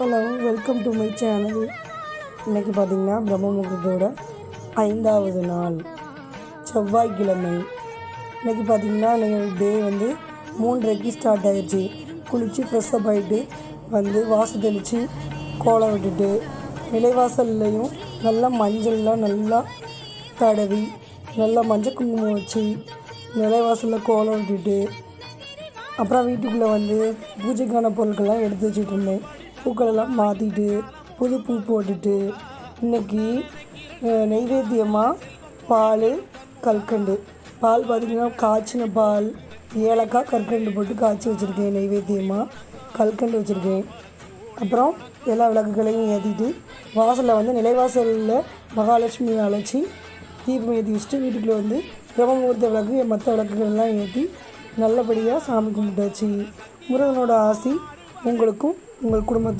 Hello, welcome to my channel. இன்றைக்கி பார்த்திங்கன்னா பிரம்ம முகூர்த்தத்தோட 5வது நாள் செவ்வாய்க்கிழமை. இன்றைக்கி பார்த்திங்கன்னா டே 3:30 ஸ்டார்ட் ஆகிடுச்சு. குளித்து ஃப்ரெஷ்ஷப் ஆகிட்டு வாசல் தெளித்து கோலம் விட்டுட்டு நிலைவாசல்லையும் நல்லா மஞ்சள்லாம் நல்லா தடவி நல்லா மஞ்சள் குங்குமம் வச்சு நிலைவாசலில் கோலம் விட்டுட்டு அப்புறம் வீட்டுக்குள்ளே பூஜைக்கான பொருட்கள்லாம் எடுத்து வச்சுட்டு இருந்தேன். பூக்களெல்லாம் மாற்றிட்டு புது பூ போட்டுட்டு இன்றைக்கி நெய்வேத்தியமாக பால் கற்கண்டு. பால் பார்த்திங்கன்னா காய்ச்சின பால், ஏலக்காய், கற்கண்டு போட்டு காய்ச்சி வச்சுருக்கேன். நெய்வேத்தியமாக கற்கண்டு வச்சுருக்கேன். அப்புறம் எல்லா விளக்குகளையும் ஏற்றிட்டு வாசலில் நிலைவாசலில் மகாலட்சுமியை அழைச்சி தீபம் ஏற்றி வச்சுட்டு வீட்டுக்குள்ளே பிரம்ம முகூர்த்த விளக்கு மற்ற விளக்குகள்லாம் ஏற்றி நல்லபடியாக சாமி கும்பிட்டாச்சு. முருகனோட ஆசி உங்களுக்கும் உங்கள் குடும்பத்துக்கும்